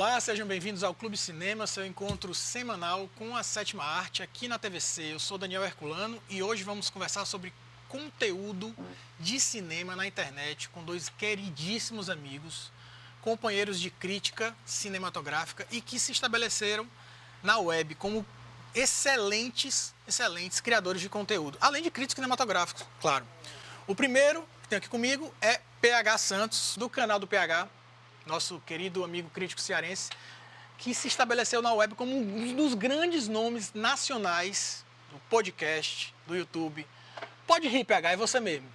Olá, sejam bem-vindos ao Clube Cinema, seu encontro semanal com a sétima arte aqui na TVC. Eu sou Daniel Herculano e hoje vamos conversar sobre conteúdo de cinema na internet com dois queridíssimos amigos, companheiros de crítica cinematográfica e que se estabeleceram na web como excelentes criadores de conteúdo, além de críticos cinematográficos, claro. O primeiro que tem aqui comigo é PH Santos, do canal do PH, nosso querido amigo crítico cearense, que se estabeleceu na web como um dos grandes nomes nacionais do podcast, do YouTube. Pode rir, PH, é você mesmo.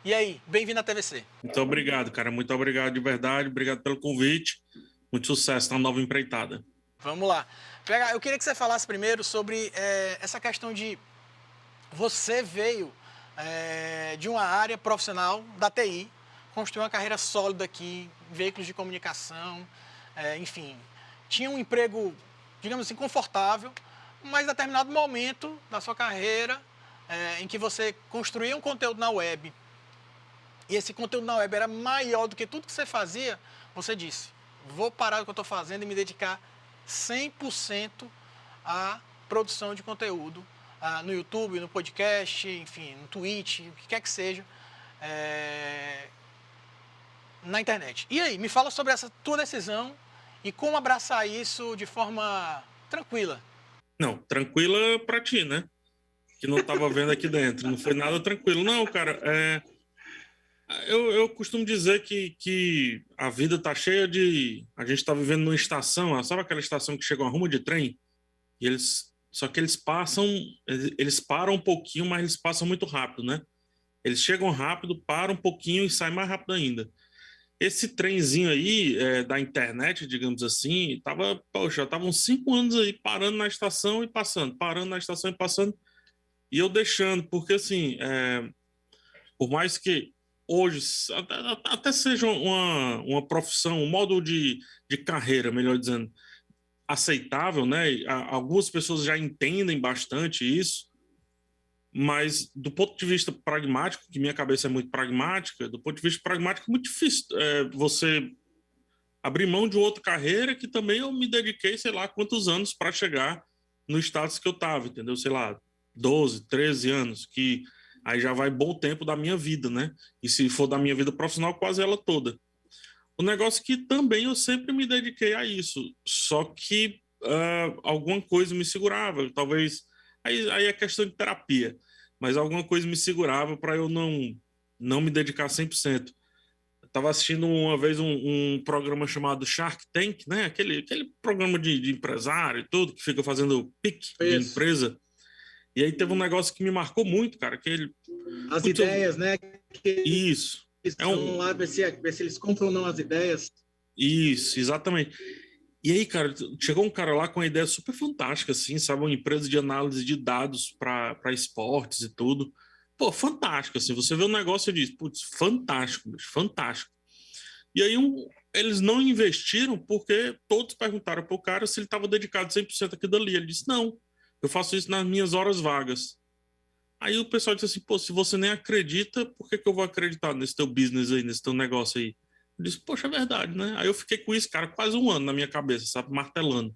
E aí, bem-vindo à TVC. Muito obrigado, cara. Muito obrigado de verdade. Obrigado pelo convite. Muito sucesso na nova empreitada. Vamos lá. PH, eu queria que você falasse primeiro sobre essa questão de... Você veio de uma área profissional da TI, construiu uma carreira sólida aqui, em veículos de comunicação, enfim. Tinha um emprego, digamos assim, confortável, mas em determinado momento da sua carreira, em que você construía um conteúdo na web, e esse conteúdo na web era maior do que tudo que você fazia, você disse, vou parar o que eu estou fazendo e me dedicar 100% à produção de conteúdo, no YouTube, no podcast, enfim, no Twitch, o que quer que seja, na internet. E aí, me fala sobre essa tua decisão e como abraçar isso de forma tranquila. Não, tranquila pra ti, né? Que não tava vendo aqui dentro. Não foi nada tranquilo. Não, cara, eu costumo dizer que a vida tá cheia de... A gente tá vivendo numa estação, sabe aquela estação que chega uma ruma de trem? E só que eles passam... Eles param um pouquinho, mas eles passam muito rápido, né? Eles chegam rápido, param um pouquinho e saem mais rápido ainda. Esse trenzinho aí da internet, digamos assim, tava uns 5 anos aí parando na estação e passando, parando na estação e passando, e eu deixando, porque assim, por mais que hoje até seja uma profissão, um modo de carreira, melhor dizendo, aceitável, né? Algumas pessoas já entendem bastante isso, mas do ponto de vista pragmático, que minha cabeça é muito pragmática, do ponto de vista pragmático é muito difícil você abrir mão de outra carreira que também eu me dediquei, sei lá, quantos anos para chegar no status que eu estava, entendeu? Sei lá, 12, 13 anos, que aí já vai bom tempo da minha vida, né? E se for da minha vida profissional, quase ela toda. O negócio que também eu sempre me dediquei a isso, só que alguma coisa me segurava, talvez... Aí é questão de terapia, mas alguma coisa me segurava para eu não me dedicar 100%. Estava assistindo uma vez um programa chamado Shark Tank, né? Aquele programa de empresário e tudo, que fica fazendo pique de Isso. empresa. E aí teve um negócio que me marcou muito, cara, que ele... As Putz, ideias, né? Que isso. estão lá, ver se eles compram ou não as ideias. Isso, exatamente. E aí, cara, chegou um cara lá com uma ideia super fantástica, assim, sabe? Uma empresa de análise de dados para esportes e tudo. Pô, fantástico, assim. Você vê o negócio e diz, putz, fantástico, bicho, fantástico. E aí eles não investiram porque todos perguntaram para o cara se ele estava dedicado 100% àquilo ali. Ele disse, não, eu faço isso nas minhas horas vagas. Aí o pessoal disse assim, pô, se você nem acredita, por que eu vou acreditar nesse teu business aí, nesse teu negócio aí? Eu disse, poxa, é verdade, né? Aí eu fiquei com isso, cara, quase um ano na minha cabeça, sabe, martelando.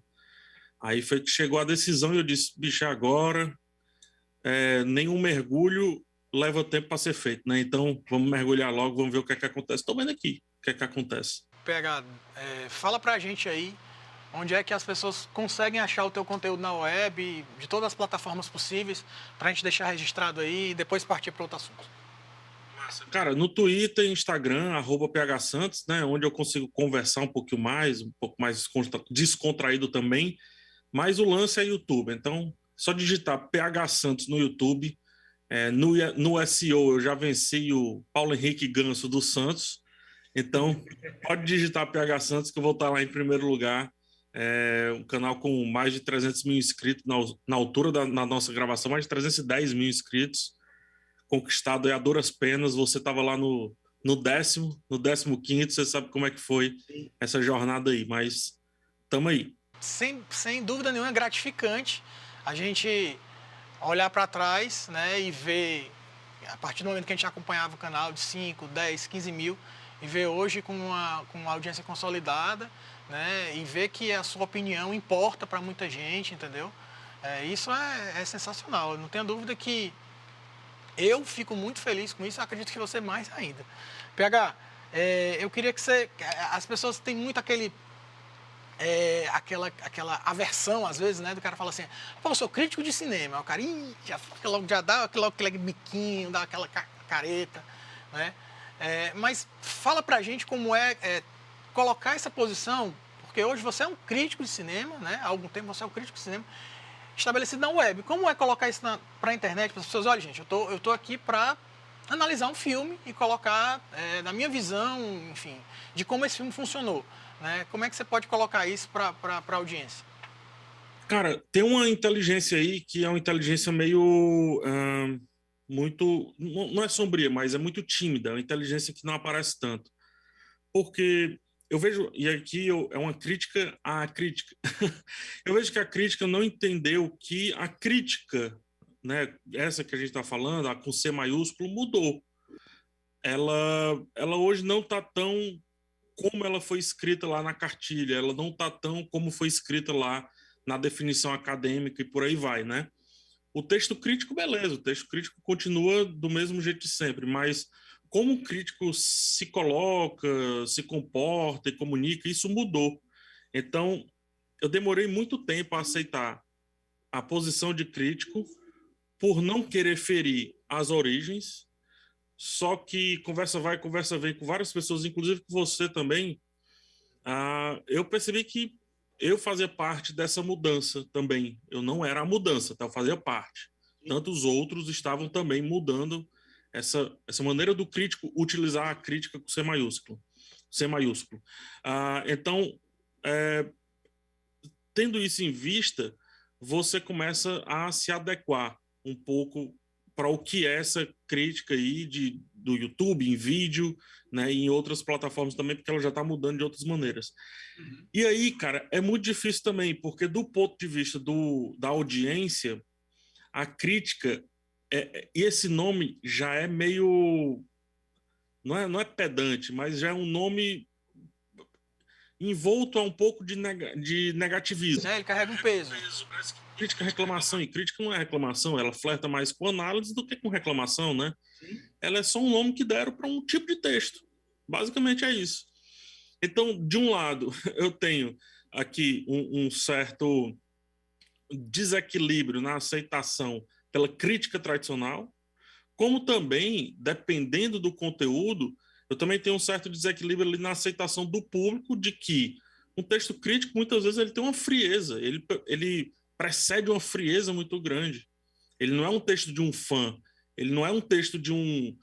Aí foi que chegou a decisão e eu disse, bicho, é agora, nenhum mergulho leva tempo para ser feito, né? Então vamos mergulhar logo, vamos ver o que é que acontece. Estou vendo aqui o que é que acontece. PH, fala pra gente aí onde é que as pessoas conseguem achar o teu conteúdo na web, de todas as plataformas possíveis, pra gente deixar registrado aí e depois partir para outro assunto. Cara, no Twitter, Instagram, @phsantos, né, onde eu consigo conversar um pouco mais descontraído também, mas o lance é YouTube. Então, só digitar PH Santos no YouTube. No SEO eu já venci o Paulo Henrique Ganso do Santos. Então, pode digitar PH Santos que eu vou estar lá em primeiro lugar. Um canal com mais de 300 mil inscritos na altura da nossa gravação, mais de 310 mil inscritos, conquistado a duras penas. Você estava lá no 15º, você sabe como é que foi essa jornada aí, mas tamo aí. Sem dúvida nenhuma, é gratificante a gente olhar para trás, né, e ver, a partir do momento que a gente acompanhava o canal de 5, 10, 15 mil, e ver hoje com uma audiência consolidada, né? E ver que a sua opinião importa para muita gente, entendeu? Isso é sensacional. Eu não tenho dúvida que eu fico muito feliz com isso. Eu acredito que você mais ainda. PH, eu queria que você... As pessoas têm muito aquela aversão, às vezes, né? Do cara fala assim, pô, eu sou crítico de cinema. O cara já dá aquele biquinho, dá aquela careta, né? Mas fala pra gente como colocar essa posição, porque hoje você é um crítico de cinema, né? Há algum tempo você é um crítico de cinema, estabelecido na web. Como é colocar isso para a internet, para as pessoas? Olha, gente, eu tô aqui para analisar um filme e colocar na minha visão, enfim, de como esse filme funcionou. Né? Como é que você pode colocar isso para a audiência? Cara, tem uma inteligência aí que é uma inteligência meio muito, não é sombria, mas é muito tímida, é uma inteligência que não aparece tanto. Porque eu vejo, e aqui é uma crítica à crítica, eu vejo que a crítica não entendeu que a crítica, né, essa que a gente está falando, a com C maiúsculo, mudou. Ela hoje não está tão como ela foi escrita lá na cartilha, ela não está tão como foi escrita lá na definição acadêmica e por aí vai, né? O texto crítico, beleza, o texto crítico continua do mesmo jeito de sempre, mas como o crítico se coloca, se comporta e comunica, isso mudou. Então, eu demorei muito tempo a aceitar a posição de crítico por não querer ferir as origens, só que conversa vai, conversa vem com várias pessoas, inclusive com você também, eu percebi que eu fazia parte dessa mudança também. Eu não era a mudança, tá? Eu fazia parte. Tanto os outros estavam também mudando essa maneira do crítico utilizar a crítica com C maiúsculo. C maiúsculo. Então, tendo isso em vista, você começa a se adequar um pouco para o que é essa crítica aí do YouTube, em vídeo, né, e em outras plataformas também, porque ela já está mudando de outras maneiras. E aí, cara, é muito difícil também, porque do ponto de vista da audiência, a crítica, e esse nome já é meio... Não é pedante, mas já é um nome envolto a um pouco de negativismo. Ele carrega um peso. Crítica, reclamação, e crítica não é reclamação, ela flerta mais com análise do que com reclamação, né? Sim. Ela é só um nome que deram para um tipo de texto. Basicamente é isso. Então, de um lado, eu tenho aqui um certo desequilíbrio na aceitação pela crítica tradicional, como também, dependendo do conteúdo, eu também tenho um certo desequilíbrio ali na aceitação do público de que um texto crítico, muitas vezes, ele tem uma frieza, ele precede uma frieza muito grande. Ele não é um texto de um fã, ele não é um texto de um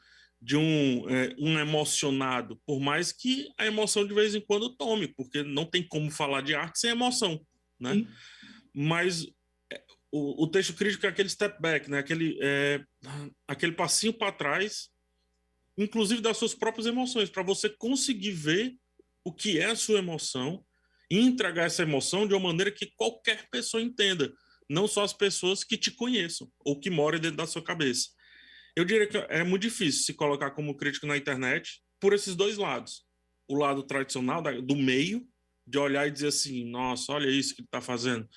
emocionado, por mais que a emoção de vez em quando tome, porque não tem como falar de arte sem emoção, né? Sim. Mas o texto crítico é aquele step back, né? Aquele passinho para trás, inclusive das suas próprias emoções, para você conseguir ver o que é a sua emoção e entregar essa emoção de uma maneira que qualquer pessoa entenda, não só as pessoas que te conheçam ou que moram dentro da sua cabeça. Eu diria que é muito difícil se colocar como crítico na internet por esses dois lados. O lado tradicional, do meio, de olhar e dizer assim, nossa, olha isso que ele está fazendo.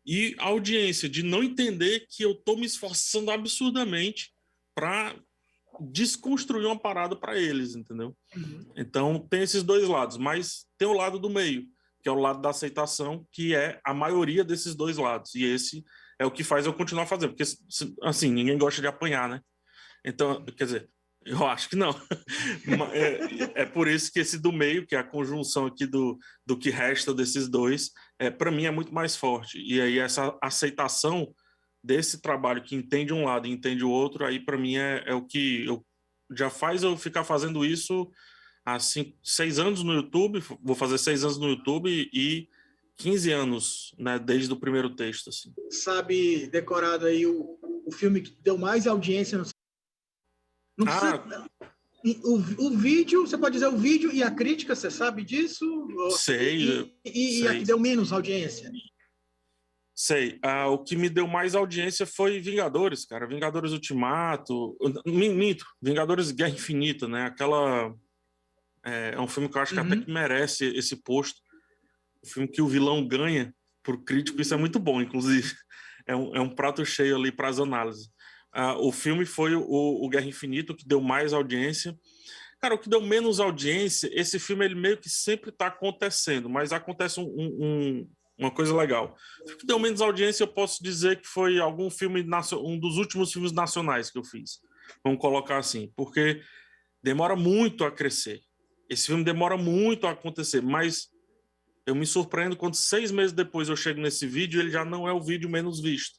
E a audiência, de não entender que eu estou me esforçando absurdamente para desconstruir uma parada para eles, entendeu? Uhum. Então, tem esses dois lados, mas tem o lado do meio, que é o lado da aceitação, que é a maioria desses dois lados. E esse é o que faz eu continuar fazendo, porque, assim, ninguém gosta de apanhar, né? Então, quer dizer, eu acho que não. É por isso que esse do meio, que é a conjunção aqui do que resta desses dois, para mim é muito mais forte. E aí essa aceitação desse trabalho que entende um lado e entende o outro, aí para mim é o que já faz eu ficar fazendo isso há 6 anos no YouTube, vou fazer 6 anos no YouTube e 15 anos, né, desde o primeiro texto. Assim. Sabe, decorado aí o filme que deu mais audiência no... Não precisa... O vídeo, você pode dizer o vídeo e a crítica, você sabe disso? Sei. E a que deu menos audiência? Sei. O que me deu mais audiência foi Vingadores, cara. Vingadores Ultimato. Minto. Vingadores Guerra Infinita, né? É um filme que eu acho que até que merece esse posto. o filme que o vilão ganha por crítico, isso é muito bom, inclusive. É um prato cheio ali para as análises. O filme foi o Guerra Infinita, que deu mais audiência. Cara, o que deu menos audiência, esse filme ele meio que sempre está acontecendo, mas acontece uma coisa legal. O que deu menos audiência, eu posso dizer que foi algum filme, um dos últimos filmes nacionais que eu fiz. Vamos colocar assim, porque demora muito a crescer. Esse filme demora muito a acontecer, mas eu me surpreendo quando 6 meses depois eu chego nesse vídeo e ele já não é o vídeo menos visto.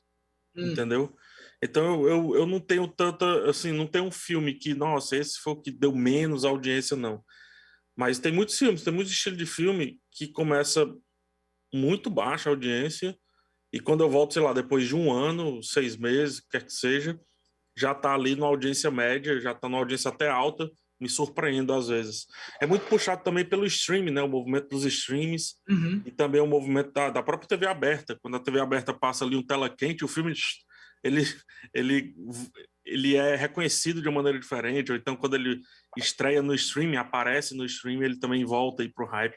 Entendeu? Então eu não tenho tanta, assim, não tem um filme que, nossa, esse foi o que deu menos audiência, não. Mas tem muitos filmes, tem muitos estilos de filme que começa muito baixa a audiência e quando eu volto, sei lá, depois de 1 ano, 6 meses, quer que seja, já tá ali na audiência média, já tá na audiência até alta, me surpreendo às vezes. É muito puxado também pelo streaming, né? O movimento dos streams e também o movimento da própria TV aberta. Quando a TV aberta passa ali um tela quente, o filme ele, ele, ele é reconhecido de uma maneira diferente, ou então quando ele estreia no streaming, aparece no streaming, ele também volta aí pro hype.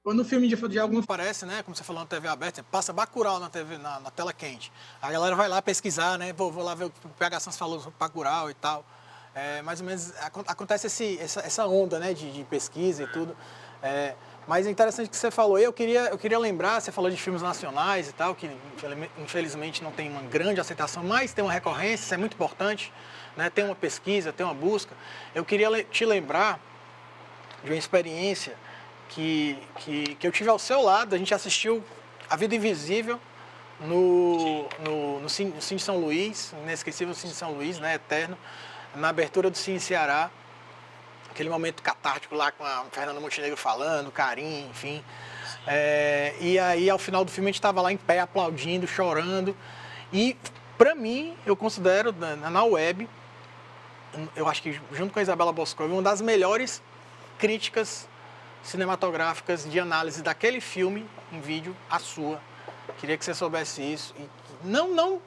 Quando o filme de algum aparece, né, como você falou na TV aberta, passa Bacurau na TV, na tela quente. A galera vai lá pesquisar, né, vou lá ver o que o PH Santos falou sobre Bacurau e tal. Mais ou menos acontece essa onda, né, de pesquisa e tudo. Mas é interessante que você falou. Eu queria lembrar, você falou de filmes nacionais e tal, que infelizmente não tem uma grande aceitação, mas tem uma recorrência, isso é muito importante, né, tem uma pesquisa, tem uma busca. Eu queria te lembrar de uma experiência que eu tive ao seu lado. A gente assistiu A Vida Invisível no Cine São Luís, inesquecível Cine São Luís, né, eterno, na abertura do Cine Ceará, aquele momento catártico lá com a Fernanda Montenegro falando, Karim, enfim. E aí, ao final do filme, a gente estava lá em pé, aplaudindo, chorando. E, para mim, eu considero, na web, eu acho que junto com a Isabela Boscov, uma das melhores críticas cinematográficas de análise daquele filme em vídeo, a sua. Queria que você soubesse isso. E não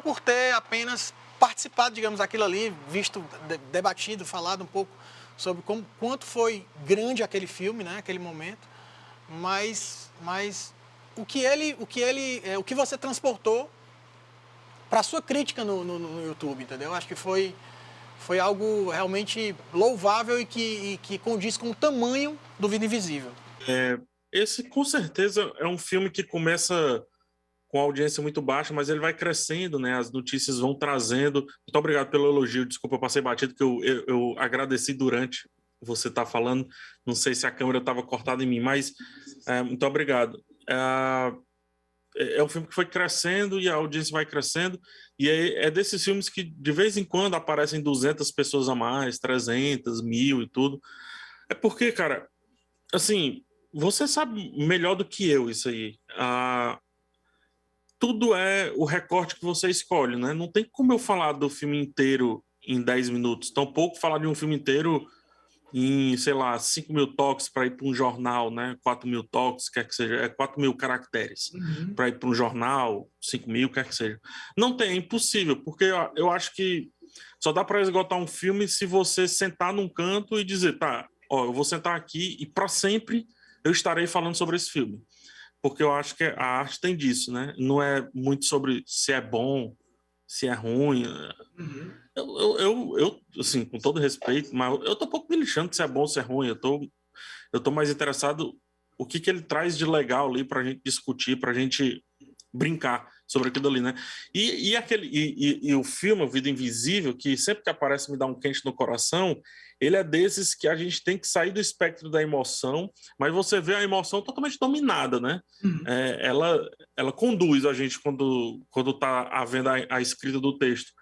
por ter apenas participado, digamos, daquilo ali, visto, debatido, falado um pouco sobre quanto foi grande aquele filme, né, aquele momento, mas o que você transportou para a sua crítica no YouTube, entendeu? Acho que foi algo realmente louvável e que condiz com o tamanho do Vida Invisível. Esse, com certeza, é um filme que começa com audiência muito baixa, mas ele vai crescendo, né? As notícias vão trazendo. Muito obrigado pelo elogio. Desculpa, eu passei batido, que eu agradeci durante você estar falando. Não sei se a câmera estava cortada em mim, mas muito obrigado. É um filme que foi crescendo e a audiência vai crescendo. E é desses filmes que, de vez em quando, aparecem 200 pessoas a mais, 300, 1.000 e tudo. É porque, cara, assim, você sabe melhor do que eu isso aí. Tudo é o recorte que você escolhe, né? Não tem como eu falar do filme inteiro em 10 minutos. Tampouco falar de um filme inteiro em, sei lá, 5.000 toques para ir para um jornal, né? 4.000 toques, quer que seja, 4.000 caracteres para ir para um jornal, 5.000, quer que seja. Não tem, é impossível, porque eu acho que só dá para esgotar um filme se você sentar num canto e dizer, tá, ó, eu vou sentar aqui e para sempre eu estarei falando sobre esse filme. Porque eu acho que a arte tem disso, né? Não é muito sobre se é bom, se é ruim. Eu assim, com todo respeito, mas eu tô um pouco me lixando se é bom ou se é ruim. Eu tô mais interessado o que ele traz de legal ali pra gente discutir, pra gente brincar sobre aquilo ali, né? E o filme, O Vida Invisível, que sempre que aparece me dá um quente no coração, ele é desses que a gente tem que sair do espectro da emoção, mas você vê a emoção totalmente dominada, né? Ela conduz a gente quando tá havendo a escrita do texto.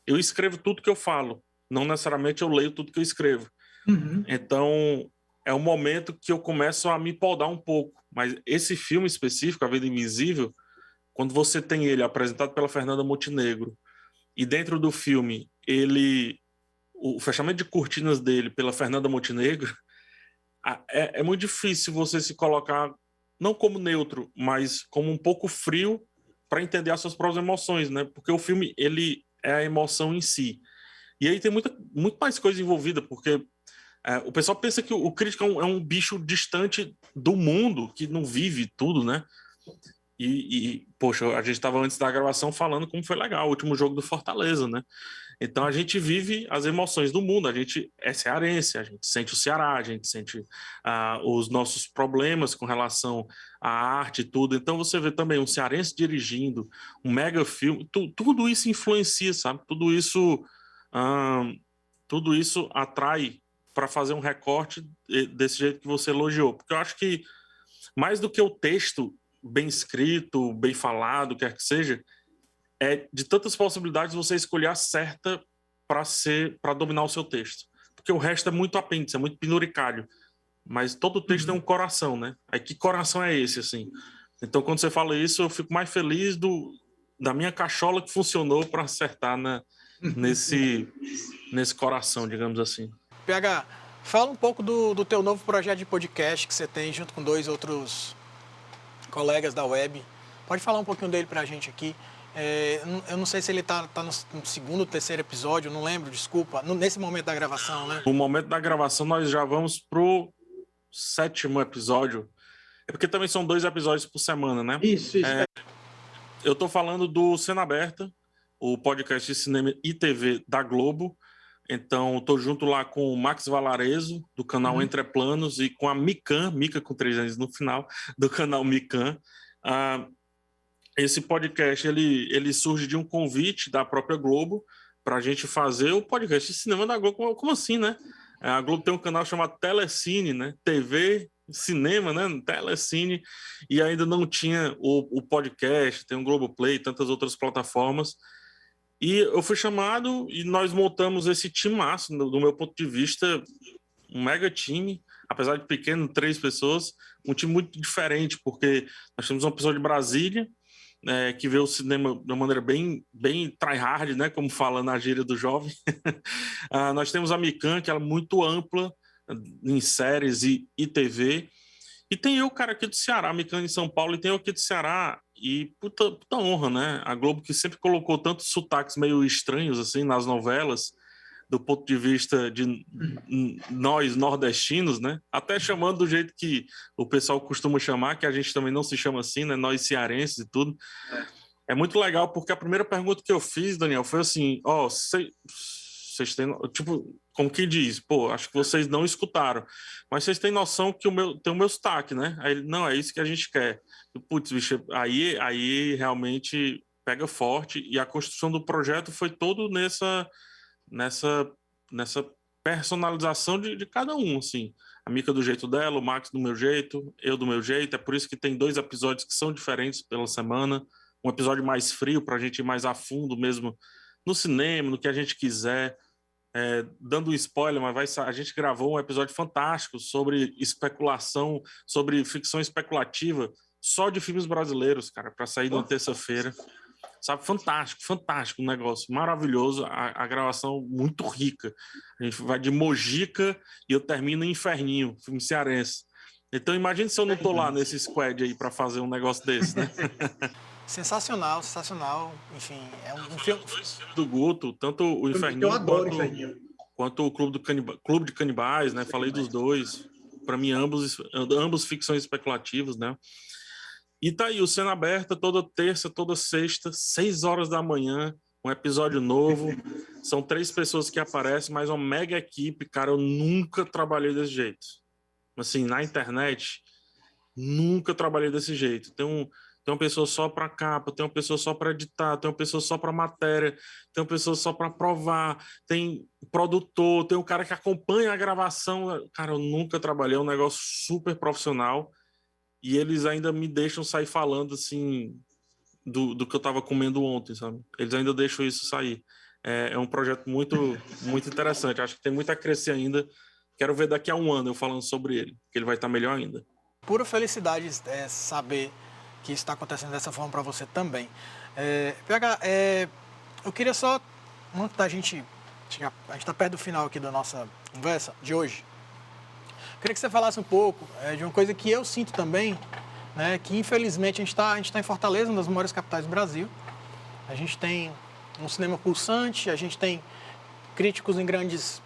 Eu escrevo tudo que eu falo, não necessariamente eu leio tudo que eu escrevo. Então, é um momento que eu começo a me podar um pouco, mas esse filme específico, A Vida Invisível, quando você tem ele apresentado pela Fernanda Montenegro e dentro do filme o fechamento de cortinas dele pela Fernanda Montenegro, é muito difícil você se colocar não como neutro, mas como um pouco frio para entender as suas próprias emoções, né? Porque o filme ele é a emoção em si. E aí tem muito mais coisa envolvida, porque O pessoal pensa que o crítico é um bicho distante do mundo, que não vive tudo, né? Poxa, a gente estava antes da gravação falando como foi legal o último jogo do Fortaleza, né? Então a gente vive as emoções do mundo, a gente é cearense, a gente sente o Ceará, a gente sente os nossos problemas com relação à arte e tudo. Então você vê também um cearense dirigindo um mega filme, tudo isso influencia, sabe? Tudo isso atrai para fazer um recorte desse jeito que você elogiou. Porque eu acho que mais do que o texto bem escrito, bem falado, quer que seja, é de tantas possibilidades você escolher a certa para dominar o seu texto. Porque o resto é muito apêndice, é muito penduricalho. Mas todo texto tem um coração, né? Aí que coração é esse, assim? Então, quando você fala isso, eu fico mais feliz da minha cachola que funcionou para acertar nesse coração, digamos assim. PH, fala um pouco do teu novo projeto de podcast que você tem junto com 2 outros colegas da web. Pode falar um pouquinho dele pra gente aqui. Eu não sei se ele tá no 2º, 3º episódio, não lembro, desculpa. Nesse momento da gravação, né? No momento da gravação, nós já vamos pro 7º episódio. É porque também são 2 episódios por semana, né? Isso. Eu tô falando do Cena Aberta, o podcast de cinema e TV da Globo. Então, estou junto lá com o Max Valarezo, do canal Entre Planos, e com a Mica com 3 anos no final, do canal Mican. Esse podcast ele surge de um convite da própria Globo para a gente fazer o podcast de cinema da Globo. Como assim, né? A Globo tem um canal chamado Telecine, né? TV, cinema, né? Telecine, e ainda não tinha o podcast, tem o Globoplay, tantas outras plataformas. E eu fui chamado e nós montamos esse timaço, do meu ponto de vista, um mega time, apesar de pequeno, 3 pessoas, um time muito diferente, porque nós temos uma pessoa de Brasília, que vê o cinema de uma maneira bem tryhard, né, como fala na gíria do jovem. Nós temos a Mican, que ela é muito ampla em séries e TV. E tem eu, cara, aqui do Ceará, a Mican em São Paulo, e tem eu aqui do Ceará. E puta honra, né? A Globo que sempre colocou tantos sotaques meio estranhos, assim, nas novelas, do ponto de vista de nós nordestinos, né? Até chamando do jeito que o pessoal costuma chamar, que a gente também não se chama assim, né? Nós cearenses e tudo. É muito legal, porque a primeira pergunta que eu fiz, Daniel, foi assim, vocês têm, tipo, como que diz, pô, acho que vocês não escutaram, mas vocês têm noção que tem o meu sotaque, né? Aí ele, não, é isso que a gente quer. Putz, bicho, aí realmente pega forte, e a construção do projeto foi todo nessa personalização de cada um, assim. A Mica do jeito dela, o Max do meu jeito, eu do meu jeito. É por isso que tem 2 episódios que são diferentes pela semana. Um episódio mais frio, para a gente ir mais a fundo mesmo no cinema, no que a gente quiser. Dando um spoiler, mas a gente gravou um episódio fantástico sobre especulação, sobre ficção especulativa, só de filmes brasileiros, cara, para sair na terça-feira. Sabe, fantástico o negócio, maravilhoso, a gravação muito rica. A gente vai de Mojica e eu termino em Inferninho, filme cearense. Então imagine se eu não tô lá nesse squad aí para fazer um negócio desse, né? Sensacional. Enfim, é um filme do Guto, tanto o Inferninho quanto o Clube de Canibais, né? Falei dos 2. Para mim, ambos ficções especulativas, né? E tá aí, o Cena Aberta, toda terça, toda sexta, 6 horas da manhã, um episódio novo. São 3 pessoas que aparecem, mas uma mega equipe. Cara, eu nunca trabalhei desse jeito. Assim, na internet, nunca trabalhei desse jeito. Tem uma pessoa só para capa, tem uma pessoa só para editar, tem uma pessoa só para matéria, tem uma pessoa só para provar, tem produtor, tem um cara que acompanha a gravação. Cara, eu nunca trabalhei, é um negócio super profissional. E eles ainda me deixam sair falando, assim, do que eu estava comendo ontem, sabe? Eles ainda deixam isso sair. É um projeto muito interessante. Acho que tem muito a crescer ainda. Quero ver daqui a 1 ano eu falando sobre ele, que ele vai estar melhor ainda. Pura felicidade saber que isso está acontecendo dessa forma para você também. PH, eu queria só, antes da gente chegar, a gente está perto do final aqui da nossa conversa de hoje, queria que você falasse um pouco de uma coisa que eu sinto também, né, que infelizmente a gente tá em Fortaleza, uma das maiores capitais do Brasil. A gente tem um cinema pulsante, a gente tem críticos em grandes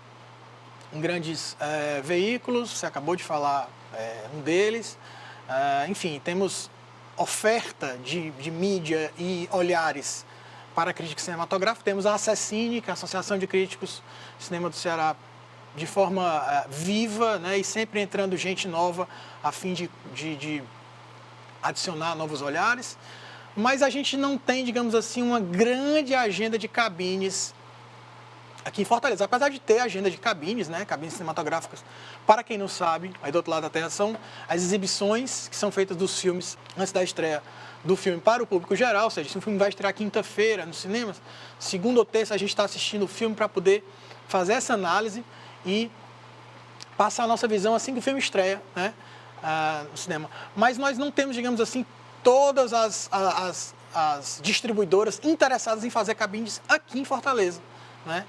em grandes veículos, você acabou de falar um deles. Enfim, temos oferta de mídia e olhares para a crítica cinematográfica. Temos a Acessine, que é a Associação de Críticos de Cinema do Ceará, de forma viva, né, e sempre entrando gente nova a fim de adicionar novos olhares. Mas a gente não tem, digamos assim, uma grande agenda de cabines aqui em Fortaleza. Apesar de ter agenda de cabines, né, cabines cinematográficas, para quem não sabe, aí do outro lado da terra são as exibições que são feitas dos filmes antes da estreia do filme para o público geral, ou seja, se o filme vai estrear quinta-feira nos cinemas, segunda ou terça a gente está assistindo o filme para poder fazer essa análise e passar a nossa visão assim que o filme estreia, né, no cinema. Mas nós não temos, digamos assim, todas as distribuidoras interessadas em fazer cabines aqui em Fortaleza, né?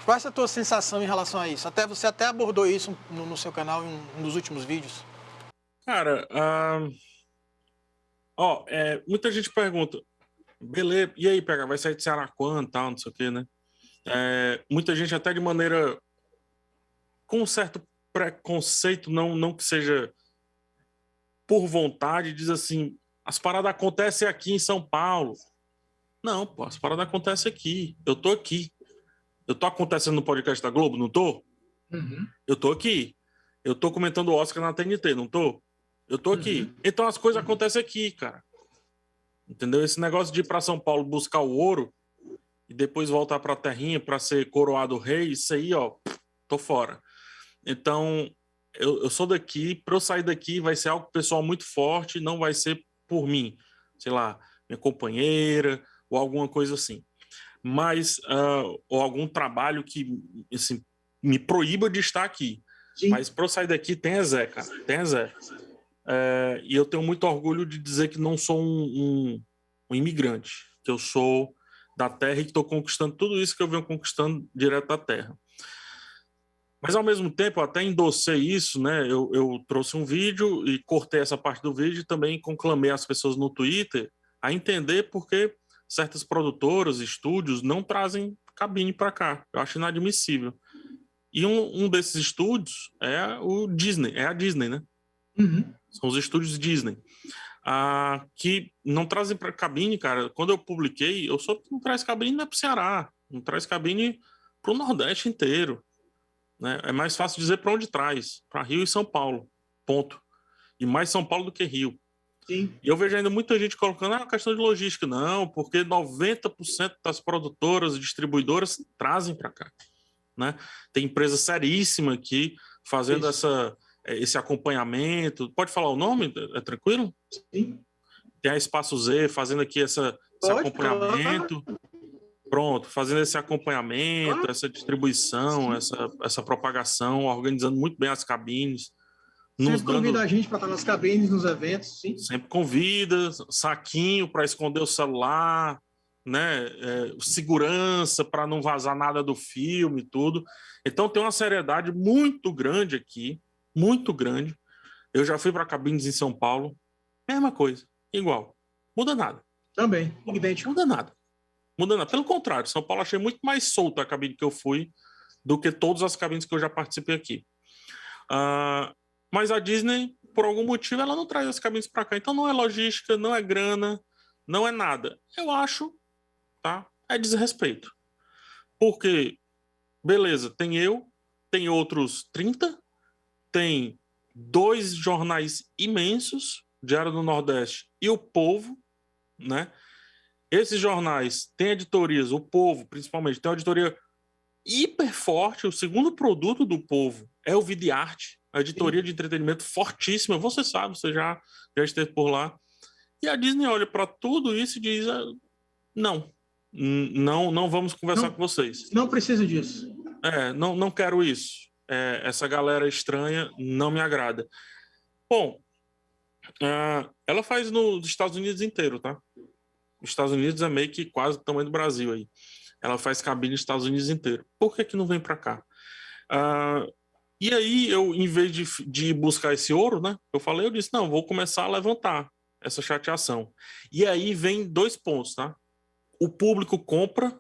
Qual é a tua sensação em relação a isso? Você até abordou isso no seu canal em um dos últimos vídeos. Cara, muita gente pergunta, beleza, e aí, PH, vai sair de Ceará quando, tal, não sei o quê, né? Muita gente até de maneira com um certo preconceito, não que seja por vontade, diz assim, as paradas acontecem aqui em São Paulo. Não, pô, as paradas acontecem aqui. Eu tô aqui. Eu tô acontecendo no podcast da Globo, não tô? Uhum. Eu tô aqui. Eu tô comentando o Oscar na TNT, não tô? Eu tô aqui. Uhum. Então as coisas acontecem aqui, cara. Entendeu? Esse negócio de ir pra São Paulo buscar o ouro e depois voltar pra terrinha pra ser coroado rei, isso aí, ó, tô fora. Então, eu sou daqui, para eu sair daqui vai ser algo pessoal muito forte, não vai ser por mim, sei lá, minha companheira ou alguma coisa assim. Mas, ou algum trabalho que assim, me proíba de estar aqui. Sim. Mas para eu sair daqui tem Zé, cara, tem Zé. E eu tenho muito orgulho de dizer que não sou um imigrante, que eu sou da terra e que estou conquistando tudo isso que eu venho conquistando direto da terra. Mas, ao mesmo tempo, eu até endossei isso, né? Eu trouxe um vídeo e cortei essa parte do vídeo e também conclamei as pessoas no Twitter a entender por que certas produtoras, estúdios, não trazem cabine para cá. Eu acho inadmissível. E um desses estúdios é a Disney, né? Uhum. São os estúdios Disney. Que não trazem para cabine, cara. Quando eu publiquei, eu soube que não traz cabine não é para o Ceará, não traz cabine para o Nordeste inteiro. Né? É mais fácil dizer para onde traz, para Rio e São Paulo, ponto. E mais São Paulo do que Rio. Sim. E eu vejo ainda muita gente colocando questão de logística. Não, porque 90% das produtoras e distribuidoras trazem para cá. Né? Tem empresa seríssima aqui fazendo esse acompanhamento. Pode falar o nome? É tranquilo? Sim. Tem a Espaço Z fazendo aqui esse acompanhamento. Claro. Pronto, fazendo esse acompanhamento, essa distribuição, essa propagação, organizando muito bem as cabines. Sempre convida a gente para estar nas cabines, nos eventos, sim. Sempre convida, saquinho para esconder o celular, né? Segurança para não vazar nada do filme e tudo. Então tem uma seriedade muito grande aqui, muito grande. Eu já fui para cabines em São Paulo, mesma coisa, igual. Muda nada. Também, idêntico. Muda nada. Pelo contrário, São Paulo achei muito mais solta a cabine que eu fui do que todas as cabines que eu já participei aqui. Mas a Disney, por algum motivo, ela não traz as cabines para cá. Então não é logística, não é grana, não é nada. Eu acho, tá? É desrespeito. Porque, beleza, tem outros 30, tem 2 jornais imensos, Diário do Nordeste e O Povo, né? Esses jornais têm editorias, O Povo, principalmente, tem uma editoria hiper forte. O segundo produto do Povo é o Videarte, a editoria de entretenimento fortíssima. Você sabe, você já esteve por lá. E a Disney olha para tudo isso e diz: não vamos conversar com vocês. Não preciso disso. Não quero isso. Essa galera estranha não me agrada. Bom, ela faz nos Estados Unidos inteiro, tá? Os Estados Unidos é meio que quase o tamanho do Brasil aí. Ela faz cabine nos Estados Unidos inteiro. Por que não vem para cá? E aí, eu, em vez de buscar esse ouro, né? Eu disse, não, vou começar a levantar essa chateação. E aí vem 2 pontos, tá? O público compra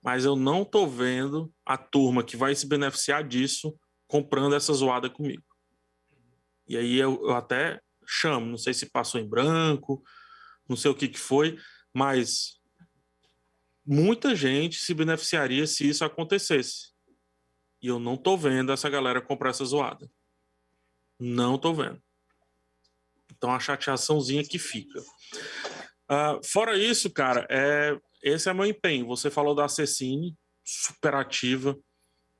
mas eu não tô vendo a turma que vai se beneficiar disso comprando essa zoada comigo. E aí eu até chamo, não sei se passou em branco, não sei o que foi, mas muita gente se beneficiaria se isso acontecesse. E eu não tô vendo essa galera comprar essa zoada. Não tô vendo. Então a chateaçãozinha que fica. Fora isso, cara, esse é meu empenho. Você falou da Acessine, super ativa,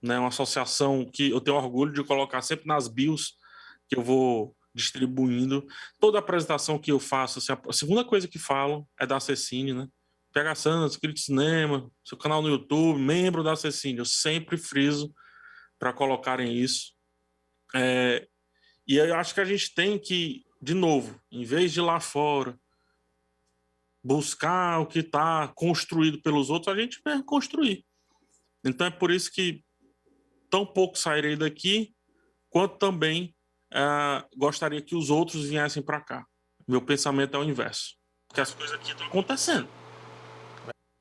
né? Uma associação que eu tenho orgulho de colocar sempre nas bios que eu vou distribuindo. Toda apresentação que eu faço, assim, a segunda coisa que falam é da Acessine, né? PH Santos, Crítico de Cinema, seu canal no YouTube, membro da Acessine. Eu sempre friso para colocarem isso. E eu acho que a gente tem que, de novo, em vez de ir lá fora buscar o que está construído pelos outros, a gente mesmo construir. Então é por isso que tão pouco sairei daqui, quanto também gostaria que os outros viessem para cá. Meu pensamento é o inverso. Porque as coisas aqui estão acontecendo.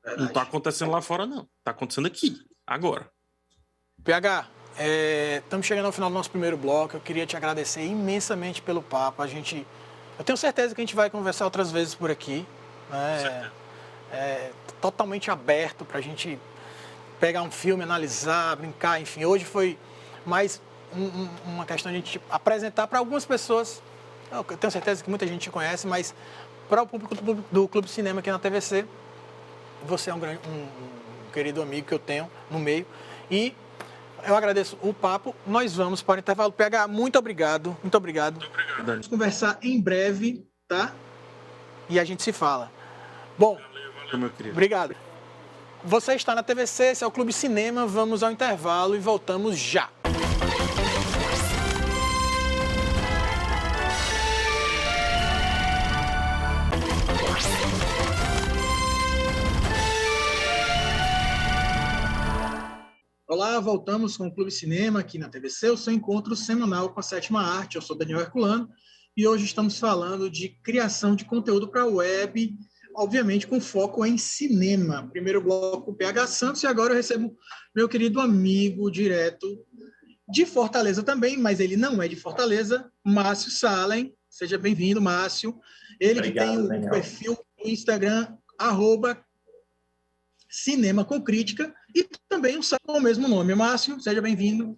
Verdade. Não está acontecendo lá fora, não. Está acontecendo aqui, agora. PH, estamos chegando ao final do nosso primeiro bloco. Eu queria te agradecer imensamente pelo papo. Eu tenho certeza que a gente vai conversar outras vezes por aqui. Totalmente aberto para a gente pegar um filme, analisar, brincar, enfim. Hoje foi mais uma questão de a gente apresentar para algumas pessoas. Eu tenho certeza que muita gente conhece, mas para o público do Clube Cinema aqui na TVC, você é um querido amigo que eu tenho no meio. E eu agradeço o papo. Nós vamos para o intervalo. PH, muito obrigado. Muito obrigado. Vamos conversar em breve, tá? E a gente se fala. Bom, valeu, meu querido. Obrigado. Você está na TVC, esse é o Clube Cinema. Vamos ao intervalo e voltamos já. Olá, voltamos com o Clube Cinema aqui na TVC, o seu encontro semanal com a sétima arte. Eu sou Daniel Herculano e hoje estamos falando de criação de conteúdo para a web, obviamente com foco em cinema. Primeiro bloco, o PH Santos, e agora eu recebo meu querido amigo direto de Fortaleza também, mas ele não é de Fortaleza, Márcio Salem. Seja bem-vindo, Márcio. Ele Obrigado, que tem o Daniel. Perfil no Instagram, @Cinema com Crítica, e também um site com o mesmo nome. Márcio, seja bem-vindo.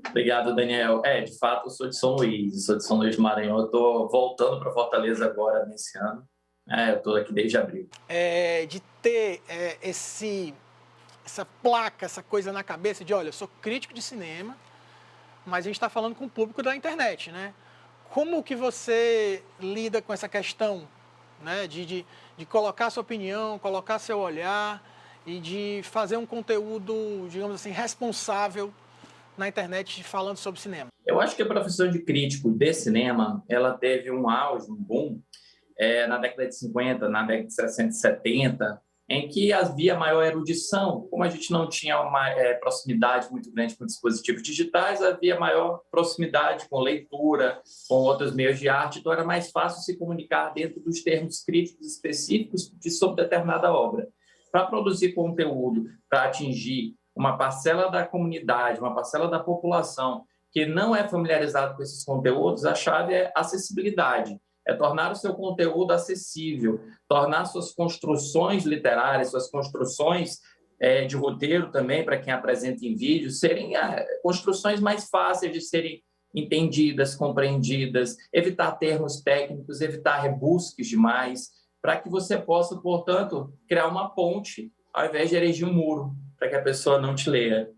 Obrigado, Daniel. De fato, eu sou de São Luís do Maranhão. Eu estou voltando para Fortaleza agora, nesse ano. Eu estou aqui desde abril. De ter essa placa, essa coisa na cabeça de, olha, eu sou crítico de cinema, mas a gente está falando com o público da internet, né? Como que você lida com essa questão, né, de colocar sua opinião, colocar seu olhar e de fazer um conteúdo, digamos assim, responsável na internet falando sobre cinema? Eu acho que a profissão de crítico de cinema, ela teve um auge, um boom, na década de 50, na década de 60 e 70, em que havia maior erudição. Como a gente não tinha uma proximidade muito grande com dispositivos digitais, havia maior proximidade com leitura, com outros meios de arte, então era mais fácil se comunicar dentro dos termos críticos específicos sobre determinada obra. Para produzir conteúdo, para atingir uma parcela da comunidade, uma parcela da população que não é familiarizado com esses conteúdos, a chave é acessibilidade. É tornar o seu conteúdo acessível, tornar suas construções literárias, suas construções de roteiro também, para quem apresenta em vídeo, serem construções mais fáceis de serem entendidas, compreendidas, evitar termos técnicos, evitar rebusques demais, para que você possa, portanto, criar uma ponte, ao invés de erigir um muro, para que a pessoa não te leia.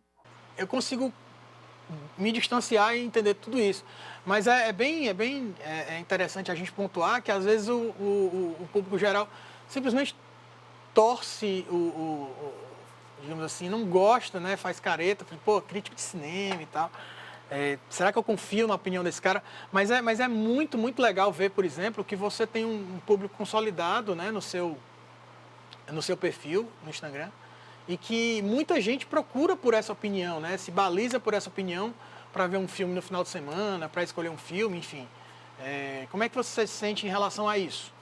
Eu consigo me distanciar e entender tudo isso. Mas é bem interessante a gente pontuar que, às vezes, o público geral simplesmente torce, digamos assim, não gosta, né? Faz careta, pô, crítico de cinema e tal. Será que eu confio na opinião desse cara? Mas é muito, muito legal ver, por exemplo, que você tem um público consolidado, né, no seu perfil, no Instagram, e que muita gente procura por essa opinião, né? Se baliza por essa opinião para ver um filme no final de semana, para escolher um filme, enfim. Como é que você se sente em relação a isso?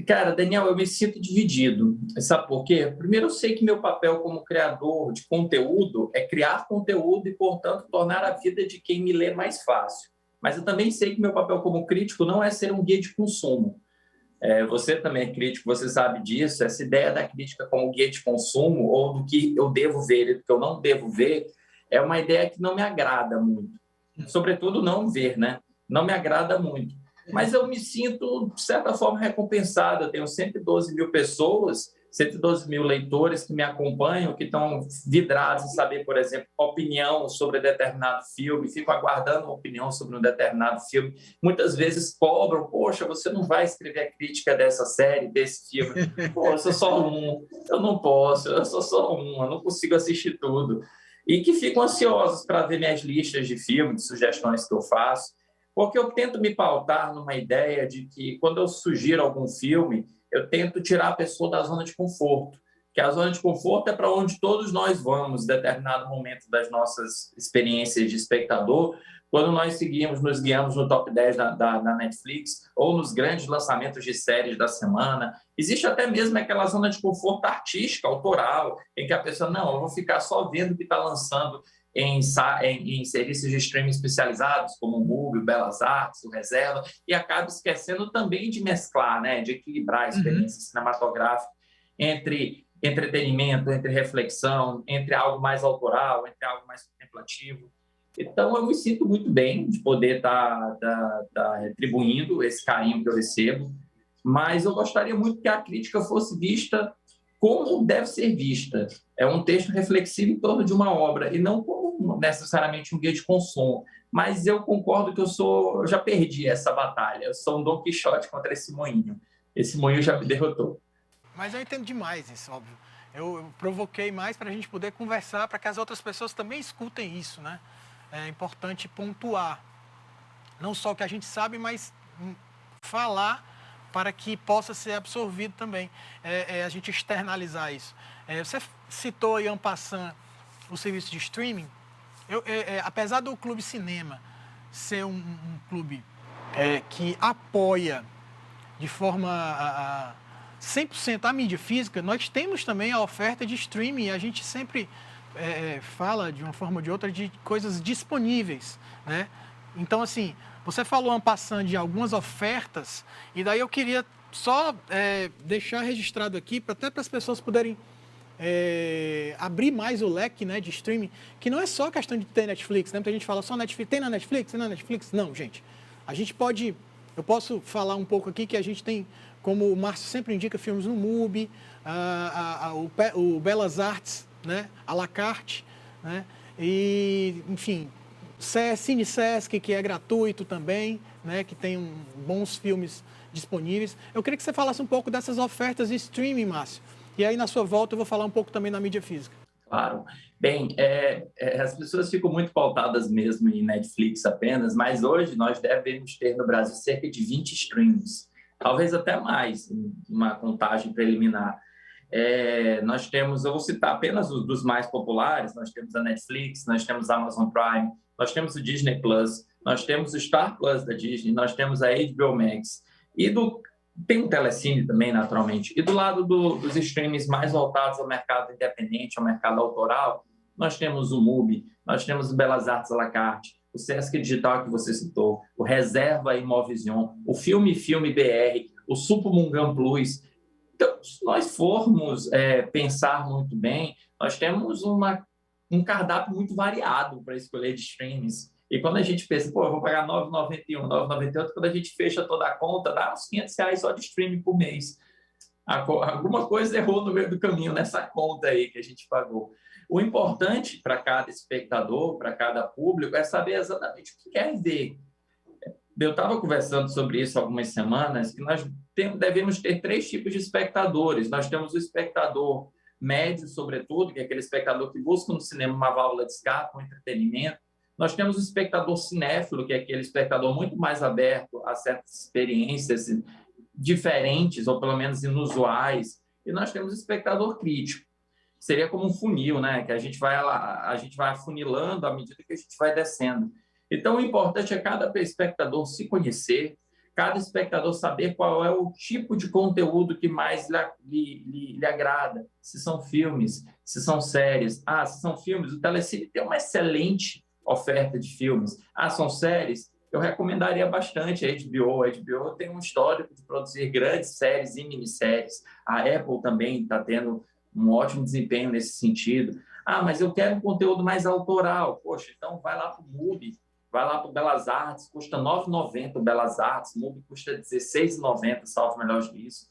Cara, Daniel, eu me sinto dividido. Sabe por quê? Primeiro, eu sei que meu papel como criador de conteúdo é criar conteúdo e, portanto, tornar a vida de quem me lê mais fácil. Mas eu também sei que meu papel como crítico não é ser um guia de consumo. Você também é crítico, você sabe disso. Essa ideia da crítica como guia de consumo ou do que eu devo ver e do que eu não devo ver é uma ideia que não me agrada muito. Sobretudo não ver, né? Não me agrada muito. Mas eu me sinto, de certa forma, recompensado. Eu tenho 112 mil pessoas, 112 mil leitores que me acompanham, que estão vidrados em saber, por exemplo, opinião sobre determinado filme, ficam aguardando uma opinião sobre um determinado filme. Muitas vezes cobram, poxa, você não vai escrever a crítica dessa série, desse filme. Pô, eu sou só um, eu não posso, eu sou só um, eu não consigo assistir tudo. E que ficam ansiosos para ver minhas listas de filmes, de sugestões que eu faço. Porque eu tento me pautar numa ideia de que, quando eu sugiro algum filme, eu tento tirar a pessoa da zona de conforto. Que a zona de conforto é para onde todos nós vamos, em determinado momento das nossas experiências de espectador, quando nós nos guiamos no top 10 da Netflix ou nos grandes lançamentos de séries da semana. Existe até mesmo aquela zona de conforto artística, autoral, em que a pessoa, não, eu vou ficar só vendo o que está lançando em serviços de streaming especializados, como o MUBI, o Belas Artes, o Reserva, e acaba esquecendo também de mesclar, né, de equilibrar a experiência cinematográfica entre entretenimento, entre reflexão, entre algo mais autoral, entre algo mais contemplativo. Então, eu me sinto muito bem de poder estar retribuindo esse carinho que eu recebo, mas eu gostaria muito que a crítica fosse vista como deve ser vista. É um texto reflexivo em torno de uma obra, e não como necessariamente um guia de consumo. Mas eu concordo que eu já perdi essa batalha. Eu sou um Dom Quixote contra esse moinho. Esse moinho já me derrotou. Mas eu entendo demais isso, óbvio. Eu provoquei mais para a gente poder conversar, para que as outras pessoas também escutem isso, né? É importante pontuar. Não só o que a gente sabe, mas falar para que possa ser absorvido também. A gente externalizar isso. Você citou aí, en passant, o serviço de streaming. Apesar do Clube Cinema ser um clube que apoia de forma 100% a mídia física, nós temos também a oferta de streaming. A gente sempre fala, de uma forma ou de outra, de coisas disponíveis, né? Então, assim, você falou, en passant, de algumas ofertas, e daí eu queria só deixar registrado aqui, até para as pessoas poderem abrir mais o leque, né, de streaming, que não é só questão de ter Netflix, né? Muita gente fala só Netflix, tem na Netflix, tem na Netflix? Não, gente. Eu posso falar um pouco aqui que a gente tem, como o Márcio sempre indica, filmes no MUBI, o Belas Artes, né, à la carte, né, e, enfim, Cine Sesc, que é gratuito também, né, que tem bons filmes disponíveis. Eu queria que você falasse um pouco dessas ofertas de streaming, Márcio. E aí, na sua volta, eu vou falar um pouco também na mídia física. Claro. Bem, as pessoas ficam muito pautadas mesmo em Netflix apenas, mas hoje nós devemos ter no Brasil cerca de 20 streams, talvez até mais, uma contagem preliminar. Nós temos, eu vou citar apenas os dos mais populares, nós temos a Netflix, nós temos a Amazon Prime, nós temos o Disney Plus, nós temos o Star Plus da Disney, nós temos a HBO Max, tem um Telecine também, naturalmente. E do lado dos streams mais voltados ao mercado independente, ao mercado autoral, nós temos o MUBI, nós temos o Belas Artes à la carte, o Sesc Digital que você citou, o Reserva Imovision, o Filme BR, o Supumungam Plus. Então, se nós formos pensar muito bem, nós temos um cardápio muito variado para escolher de streams. E quando a gente pensa, eu vou pagar R$ 9,91, R$ 9,98, quando a gente fecha toda a conta, dá uns R$500 só de streaming por mês. Alguma coisa errou no meio do caminho nessa conta aí que a gente pagou. O importante para cada espectador, para cada público, é saber exatamente o que quer ver. Eu estava conversando sobre isso há algumas semanas, que nós devemos ter 3 tipos de espectadores. Nós temos o espectador médio, sobretudo, que é aquele espectador que busca no cinema uma válvula de escape, um entretenimento. Nós temos o espectador cinéfilo, que é aquele espectador muito mais aberto a certas experiências diferentes, ou pelo menos inusuais. E nós temos o espectador crítico. Seria como um funil, né? Que a gente vai afunilando à medida que a gente vai descendo. Então, o importante é cada espectador se conhecer, cada espectador saber qual é o tipo de conteúdo que mais lhe agrada. Se são filmes, se são séries. Se são filmes, o Telecine tem uma excelente oferta de filmes. São séries, eu recomendaria bastante a HBO. A HBO tem um histórico de produzir grandes séries e minisséries. A Apple também está tendo um ótimo desempenho nesse sentido. Mas eu quero um conteúdo mais autoral. Poxa, então vai lá para o MUBI, vai lá para o Belas Artes, custa R$ 9,90 o Belas Artes, o MUBI custa R$ 16,90, salvo melhor juízo.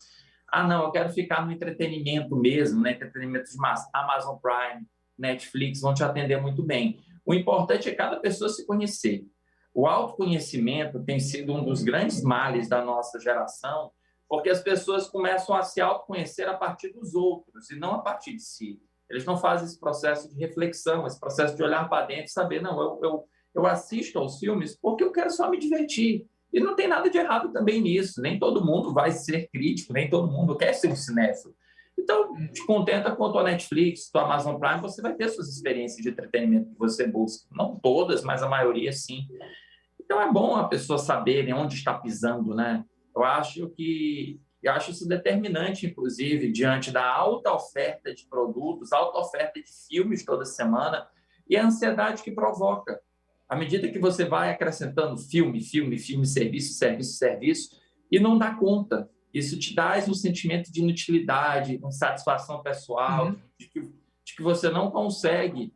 Não, eu quero ficar no entretenimento mesmo, né? Entretenimento de massa. Amazon Prime, Netflix vão te atender muito bem. O importante é cada pessoa se conhecer. O autoconhecimento tem sido um dos grandes males da nossa geração, porque as pessoas começam a se autoconhecer a partir dos outros e não a partir de si. Eles não fazem esse processo de reflexão, esse processo de olhar para dentro e saber, não, eu assisto aos filmes porque eu quero só me divertir. E não tem nada de errado também nisso. Nem todo mundo vai ser crítico, nem todo mundo quer ser um cinéfilo. Então, te contenta com a tua Netflix, tua Amazon Prime, você vai ter suas experiências de entretenimento que você busca. Não todas, mas a maioria sim. Então, é bom a pessoa saber onde está pisando, né? Eu acho isso determinante, inclusive, diante da alta oferta de produtos, alta oferta de filmes toda semana e a ansiedade que provoca. À medida que você vai acrescentando filme, serviço, e não dá conta. Isso te dá um sentimento de inutilidade, uma satisfação pessoal, de que você não consegue,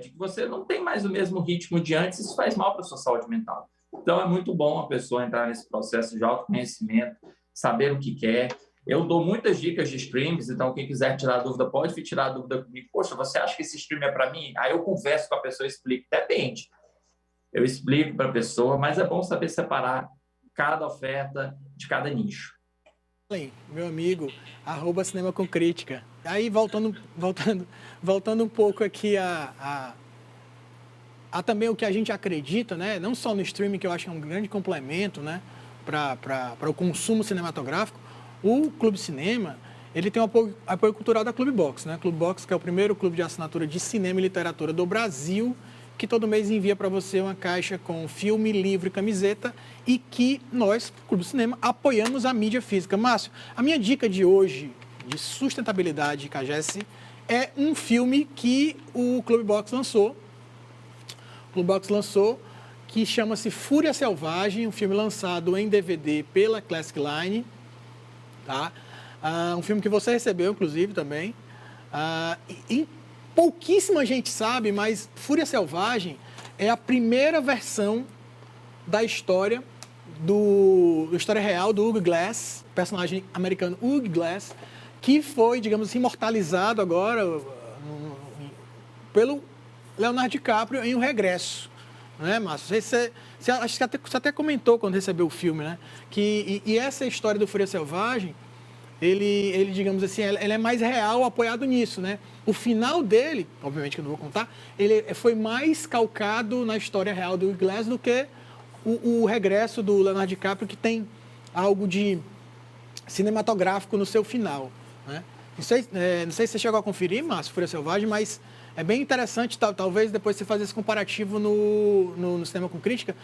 de que você não tem mais o mesmo ritmo de antes, isso faz mal para a sua saúde mental. Então, é muito bom a pessoa entrar nesse processo de autoconhecimento, saber o que quer. Eu dou muitas dicas de streams, então quem quiser tirar dúvida, pode tirar dúvida comigo. Poxa, você acha que esse stream é para mim? Aí eu converso com a pessoa e explico. Depende. Eu explico para a pessoa, mas é bom saber separar cada oferta de cada nicho. Meu amigo, @cinema com crítica. Aí, voltando um pouco aqui a também o que a gente acredita, né? Não só no streaming, que eu acho que é um grande complemento, né? Para o consumo cinematográfico. O Clube Cinema, ele tem o apoio cultural da Clube Box, né? Clube Box, que é o primeiro clube de assinatura de cinema e literatura do Brasil, que todo mês envia para você uma caixa com filme, livro e camiseta, e que nós, Clube Cinema, apoiamos a mídia física. Márcio, a minha dica de hoje, de sustentabilidade, Cagesse, é um filme que o Clube Box lançou. O Clube Box lançou, que chama-se Fúria Selvagem, um filme lançado em DVD pela Classic Line. Tá? Um filme que você recebeu, inclusive, também. Pouquíssima gente sabe, mas Fúria Selvagem é a primeira versão da história história real do Hugh Glass, personagem americano Hugh Glass, que foi, digamos assim, imortalizado agora pelo Leonardo DiCaprio em O Regresso. Né, Márcio? Acho que você até comentou quando recebeu o filme, né? E essa história do Fúria Selvagem, ele digamos assim, ele é mais real, apoiado nisso, né? O final dele, obviamente que eu não vou contar, ele foi mais calcado na história real do Hugh Glass do que o Regresso do Leonardo DiCaprio, que tem algo de cinematográfico no seu final, né? Não sei se você chegou a conferir, Márcio, Fúria Selvagem, mas é bem interessante, talvez depois você fazer esse comparativo no Cinema com Crítica.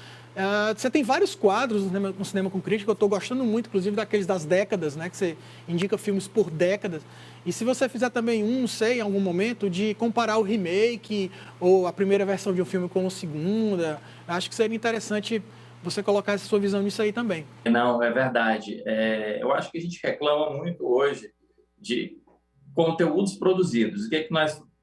Você tem vários quadros no Cinema com Crítica, eu estou gostando muito, inclusive, daqueles das décadas, né? Que você indica filmes por décadas. E se você fizer também não sei, em algum momento, de comparar o remake ou a primeira versão de um filme com a segunda, acho que seria interessante você colocar essa sua visão nisso aí também. Não, é verdade. Eu acho que a gente reclama muito hoje de conteúdos produzidos.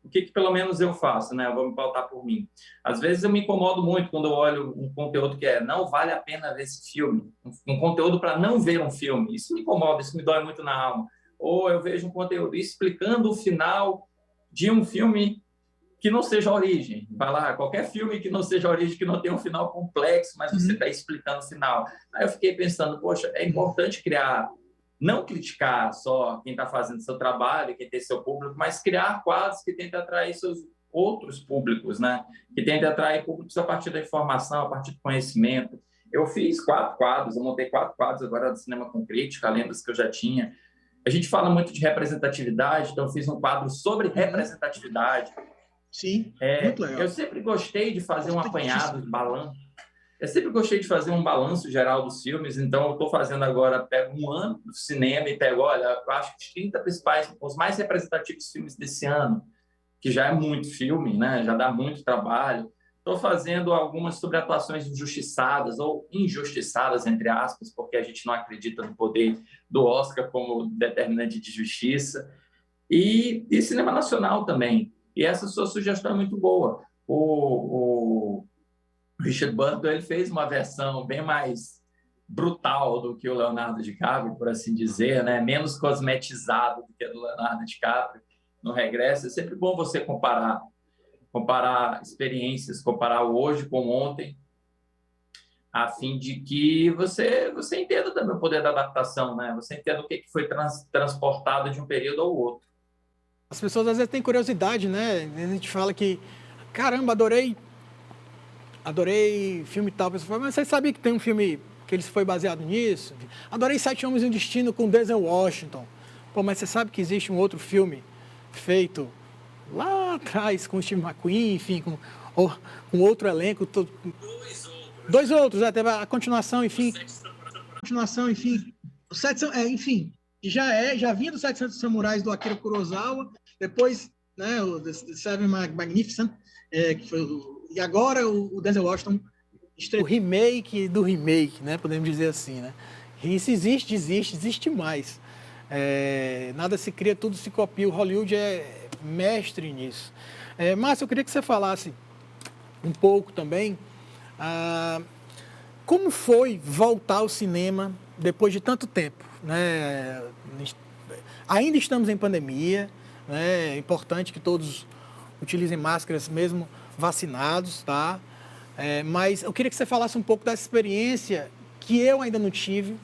O que pelo menos eu faço, né? Eu vou me pautar por mim. Às vezes eu me incomodo muito quando eu olho um conteúdo que não vale a pena ver esse filme, um conteúdo para não ver um filme. Isso me incomoda, isso me dói muito na alma. Ou eu vejo um conteúdo explicando o final de um filme que não seja a origem. Vai lá, qualquer filme que não seja a origem, que não tenha um final complexo, mas você está explicando o final. Aí eu fiquei pensando, poxa, é importante não criticar só quem está fazendo seu trabalho, quem tem seu público, mas criar quadros que tentem atrair seus outros públicos, né? Que tentem atrair públicos a partir da informação, a partir do conhecimento. Eu fiz 4 quadros, eu montei 4 quadros agora do Cinema com Crítica, além dos que eu já tinha. A gente fala muito de representatividade, então eu fiz um quadro sobre representatividade. Sim, muito legal. Eu sempre gostei de fazer um apanhado, balanço. Eu sempre gostei de fazer um balanço geral dos filmes, então eu estou fazendo agora, pego um ano do cinema e pego, olha, eu acho que os 30 principais, os mais representativos filmes desse ano, que já é muito filme, né? Já dá muito trabalho. Estou fazendo algumas sobre atuações injustiçadas ou injustiçadas, entre aspas, porque a gente não acredita no poder do Oscar como determinante de justiça. E cinema nacional também. E essa sua sugestão é muito boa. O Richard Butler ele fez uma versão bem mais brutal do que o Leonardo DiCaprio, por assim dizer, né? Menos cosmetizado do que a do Leonardo DiCaprio no Regresso. É sempre bom você comparar experiências, comparar o hoje com ontem, a fim de que você entenda também o poder da adaptação, né? Você entenda o que foi transportado de um período ao outro. As pessoas às vezes têm curiosidade, né? A gente fala que, caramba, adorei filme tal. A pessoa fala, mas você sabia que tem um filme que ele foi baseado nisso? Adorei Sete Homens e um Destino com Denzel Washington. Pô, mas você sabe que existe um outro filme feito lá atrás com Steve McQueen, enfim, com outro elenco. Dois outros, teve a continuação, enfim. Enfim, já vinha dos 700 Samurais do Akira Kurosawa, depois, né, o The Seven Magnificent, que foi e agora o Denzel Washington o remake do remake, né, podemos dizer assim, né? E isso existe mais. Nada se cria, tudo se copia. O Hollywood é mestre nisso. Márcio, eu queria que você falasse um pouco também como foi voltar ao cinema depois de tanto tempo, né? Ainda estamos em pandemia, né? É importante que todos utilizem máscaras mesmo vacinados, tá? Mas eu queria que você falasse um pouco dessa experiência que eu ainda não tive,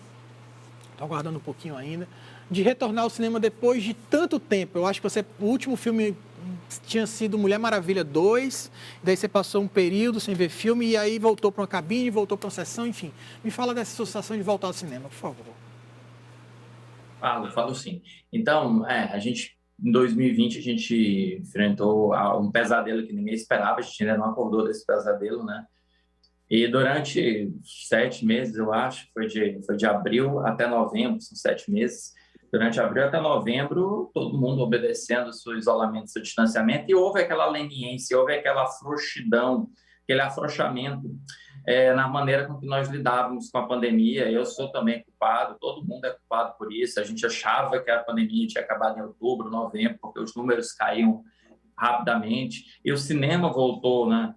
estou aguardando um pouquinho ainda, de retornar ao cinema depois de tanto tempo. Eu acho que o último filme tinha sido Mulher Maravilha 2, daí você passou um período sem ver filme e aí voltou para uma cabine, voltou para uma sessão, enfim. Me fala dessa sensação de voltar ao cinema, por favor. Falo sim. Então, em 2020, a gente enfrentou um pesadelo que ninguém esperava, a gente ainda não acordou desse pesadelo, né? E durante 7 meses, eu acho, foi de abril até novembro, são 7 meses. Durante abril até novembro, todo mundo obedecendo o seu isolamento, seu distanciamento, e houve aquela leniência, houve aquela frouxidão, aquele afrouxamento na maneira com que nós lidávamos com a pandemia. Eu sou também culpado, todo mundo é culpado por isso. A gente achava que a pandemia tinha acabado em outubro, novembro, porque os números caíam rapidamente, e o cinema voltou, né?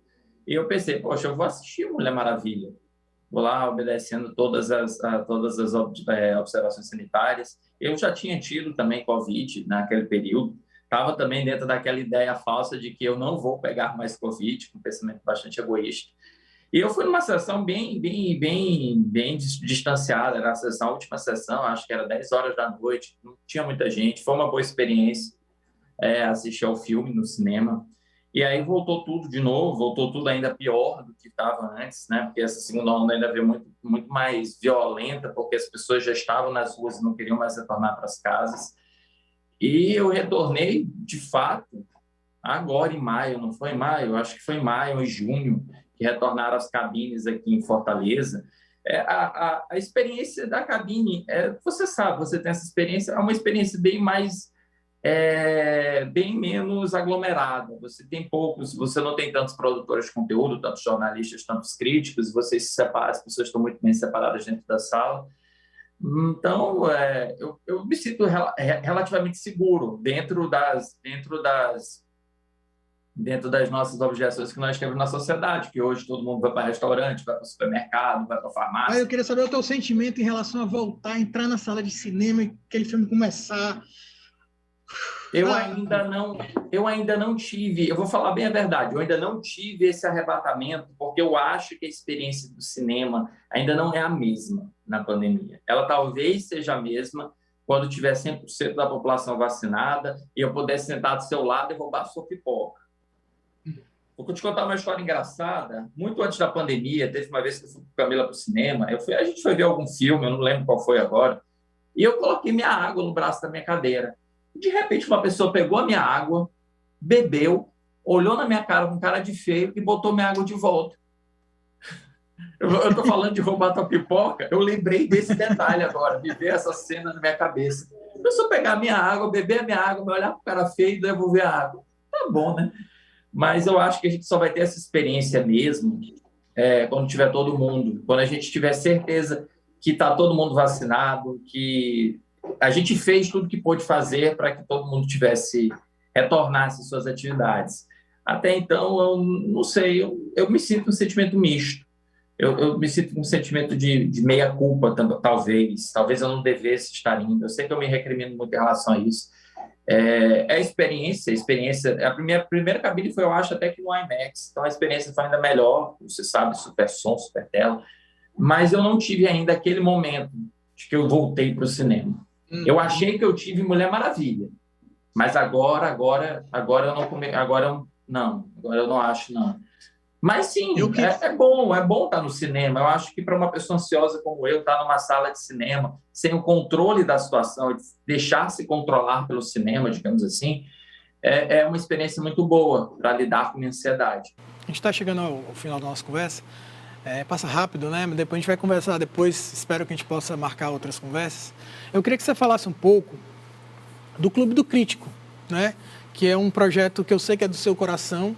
E eu pensei, poxa, eu vou assistir Mulher Maravilha, vou lá obedecendo todas as observações sanitárias. Eu já tinha tido também Covid naquele período, estava também dentro daquela ideia falsa de que eu não vou pegar mais Covid, com um pensamento bastante egoísta. E eu fui numa sessão bem distanciada, era a última sessão, acho que era 10 horas da noite, não tinha muita gente, foi uma boa experiência assistir ao filme no cinema. E aí voltou tudo de novo, voltou tudo ainda pior do que estava antes, né? Porque essa segunda onda ainda veio muito, muito mais violenta, porque as pessoas já estavam nas ruas e não queriam mais retornar para as casas. E eu retornei, de fato, agora em maio, não foi em maio? Acho que foi em maio ou em junho, que retornaram as cabines aqui em Fortaleza. A experiência da cabine, você sabe, você tem essa experiência, é uma experiência bem menos aglomerada. Você tem poucos, você não tem tantos produtores de conteúdo, tantos jornalistas, tantos críticos, vocês se separam, as pessoas estão muito bem separadas dentro da sala. Então, eu me sinto relativamente seguro dentro das nossas objeções que nós temos na sociedade, que hoje todo mundo vai para restaurante, vai para o supermercado, vai para a farmácia. Mas eu queria saber o teu sentimento em relação a voltar, entrar na sala de cinema e aquele filme começar. Eu ainda não tive, eu vou falar bem a verdade, eu ainda não tive esse arrebatamento, porque eu acho que a experiência do cinema ainda não é a mesma na pandemia. Ela talvez seja a mesma quando tiver 100% da população vacinada e eu puder sentar do seu lado e roubar sua pipoca. Vou te contar uma história engraçada. Muito antes da pandemia, teve uma vez que eu fui com a Camila para o cinema, a gente foi ver algum filme, eu não lembro qual foi agora, e eu coloquei minha água no braço da minha cadeira. De repente, uma pessoa pegou a minha água, bebeu, olhou na minha cara com cara de feio e botou minha água de volta. Eu tô falando de roubar tua pipoca, eu lembrei desse detalhe agora, me veio essa cena na minha cabeça. Eu só pegar a minha água, beber a minha água, me olhar pro cara feio e devolver a água. Tá bom, né? Mas eu acho que a gente só vai ter essa experiência mesmo quando tiver todo mundo, quando a gente tiver certeza que está todo mundo vacinado, que a gente fez tudo que pôde fazer para que todo mundo retornasse suas atividades. Até então, eu não sei, eu me sinto um sentimento misto. Eu me sinto com um sentimento de meia-culpa, talvez. Talvez eu não devesse estar indo. Eu sei que eu me recrimino muito em relação a isso. A experiência. A primeira cabine foi, eu acho, até que no IMAX. Então, a experiência foi ainda melhor. Você sabe, super som, super tela. Mas eu não tive ainda aquele momento de que eu voltei para o cinema. Eu achei que eu tive Mulher Maravilha. Mas agora eu não acho, não. Mas sim, é bom estar no cinema. Eu acho que para uma pessoa ansiosa como eu, estar numa sala de cinema, sem o controle da situação, deixar-se controlar pelo cinema, digamos assim, é uma experiência muito boa para lidar com a minha ansiedade. A gente está chegando ao final da nossa conversa. Passa rápido, né? Depois a gente vai conversar depois. Espero que a gente possa marcar outras conversas. Eu queria que você falasse um pouco do Clube do Crítico, né? Que é um projeto que eu sei que é do seu coração,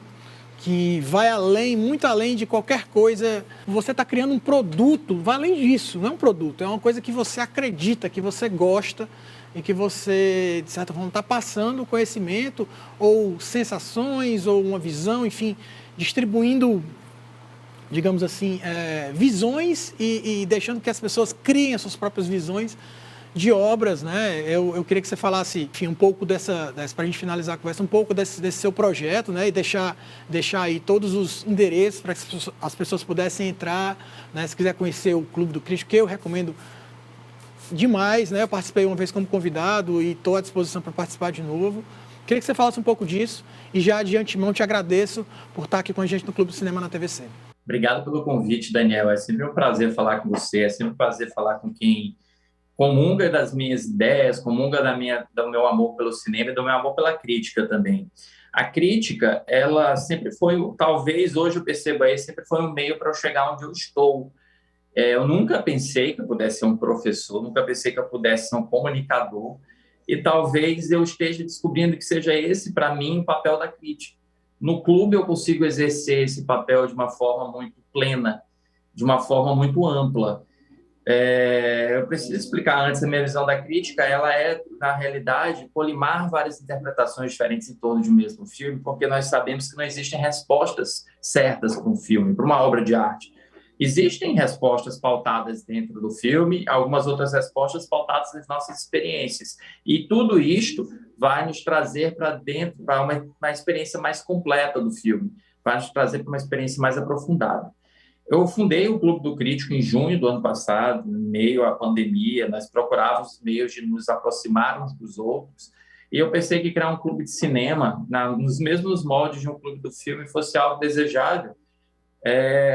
que vai além, muito além de qualquer coisa. Você está criando um produto, vai além disso, não é um produto, é uma coisa que você acredita, que você gosta e que você, de certa forma, está passando conhecimento ou sensações ou uma visão, enfim, distribuindo, digamos assim, visões e deixando que as pessoas criem as suas próprias visões de obras, né? Eu queria que você falasse, enfim, um pouco para a gente finalizar a conversa, um pouco desse seu projeto, né? E deixar aí todos os endereços para que as pessoas pudessem entrar, né? Se quiser conhecer o Clube do Crítico, que eu recomendo demais, né? Eu participei uma vez como convidado e estou à disposição para participar de novo. Queria que você falasse um pouco disso e já de antemão te agradeço por estar aqui com a gente no Clube do Cinema na TVC. Obrigado pelo convite, Daniel. É sempre um prazer falar com você, é sempre um prazer falar com quem comunga das minhas ideias, comunga do meu amor pelo cinema e do meu amor pela crítica também. A crítica, ela sempre foi, talvez hoje eu perceba aí, sempre foi um meio para eu chegar onde eu estou. Eu nunca pensei que eu pudesse ser um professor, nunca pensei que eu pudesse ser um comunicador, e talvez eu esteja descobrindo que seja esse, para mim, o papel da crítica. No clube eu consigo exercer esse papel de uma forma muito plena, de uma forma muito ampla. Eu preciso explicar antes, a minha visão da crítica, ela é, na realidade, colimar várias interpretações diferentes em torno de um mesmo filme, porque nós sabemos que não existem respostas certas para um filme, para uma obra de arte. Existem respostas pautadas dentro do filme, algumas outras respostas pautadas nas nossas experiências. E tudo isto vai nos trazer para dentro, para uma experiência mais completa do filme, vai nos trazer para uma experiência mais aprofundada. Eu fundei o Clube do Crítico em junho do ano passado, em meio à pandemia, nós procurávamos meios de nos aproximar uns dos outros, e eu pensei que criar um clube de cinema, nos mesmos moldes de um clube do filme, fosse algo desejável,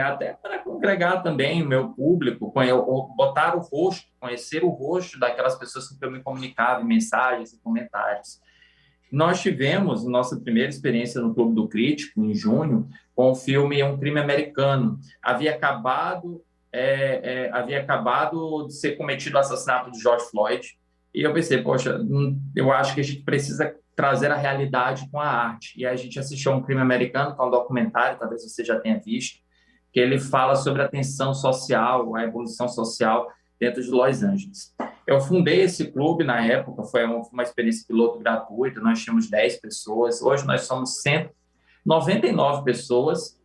até para congregar também o meu público, botar o rosto, conhecer o rosto daquelas pessoas com que eu me comunicava em mensagens e comentários. Nós tivemos nossa primeira experiência no Clube do Crítico, em junho, com o filme Um Crime Americano. Havia acabado de ser cometido o assassinato de George Floyd, e eu pensei, poxa, eu acho que a gente precisa trazer a realidade com a arte. E a gente assistiu a Um Crime Americano, que é um documentário, talvez você já tenha visto, que ele fala sobre a tensão social, a evolução social dentro de Los Angeles. Eu fundei esse clube na época, foi uma experiência piloto gratuita, nós tínhamos 10 pessoas, hoje nós somos 199 pessoas,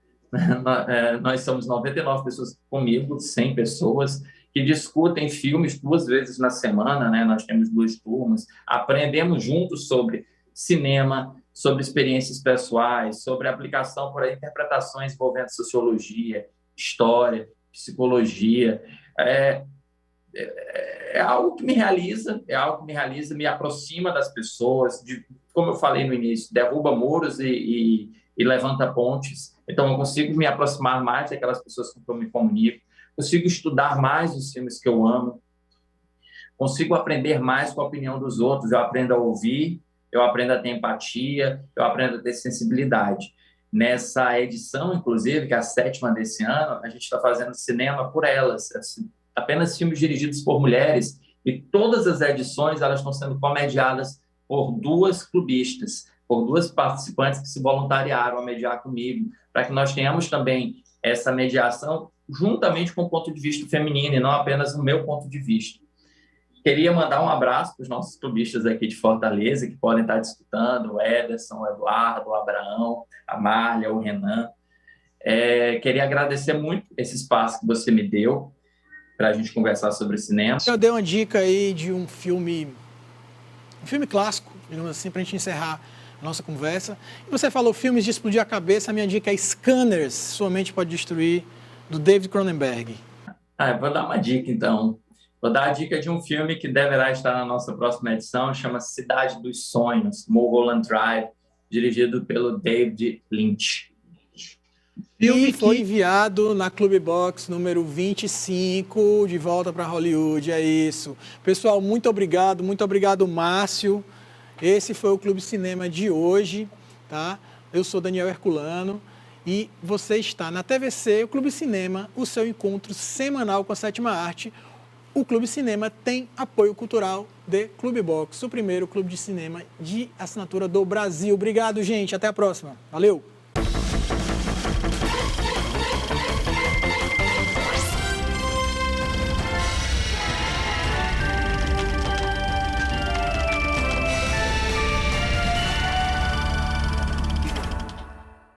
nós somos 99 pessoas comigo, 100 pessoas, que discutem filmes 2 vezes na semana, né? Nós temos 2 turmas, aprendemos juntos sobre cinema, sobre experiências pessoais, sobre aplicação por interpretações envolvendo sociologia, história, psicologia. É algo que me realiza, me aproxima das pessoas, como eu falei no início, derruba muros e levanta pontes. Então, eu consigo me aproximar mais daquelas pessoas com que eu me comunico, consigo estudar mais os filmes que eu amo, consigo aprender mais com a opinião dos outros, eu aprendo a ouvir, eu aprendo a ter empatia, eu aprendo a ter sensibilidade. Nessa edição, inclusive, que é a 7ª desse ano, a gente está fazendo cinema por elas, apenas filmes dirigidos por mulheres, e todas as edições elas estão sendo comediadas por 2 clubistas, por 2 participantes que se voluntariaram a mediar comigo, para que nós tenhamos também essa mediação juntamente com o ponto de vista feminino, e não apenas o meu ponto de vista. Queria mandar um abraço para os nossos clubistas aqui de Fortaleza, que podem estar disputando, o Ederson, o Eduardo, o Abraão, a Marlia, o Renan. Queria agradecer muito esse espaço que você me deu para a gente conversar sobre cinema. Eu dei uma dica aí de um filme clássico, digamos assim, para a gente encerrar a nossa conversa. E você falou filmes de explodir a cabeça, a minha dica é Scanners, Sua Mente Pode Destruir, do David Cronenberg. Vou dar uma dica, então. Vou dar a dica de um filme que deverá estar na nossa próxima edição, chama Cidade dos Sonhos, Mulholland Drive, dirigido pelo David Lynch. E foi enviado na Clube Box número 25, de volta para Hollywood, é isso. Pessoal, muito obrigado, Márcio. Esse foi o Clube Cinema de hoje, tá? Eu sou Daniel Herculano e você está na TVC, o Clube Cinema, o seu encontro semanal com a 7ª Arte. O Clube Cinema tem apoio cultural de Clube Box, o primeiro clube de cinema de assinatura do Brasil. Obrigado, gente. Até a próxima. Valeu!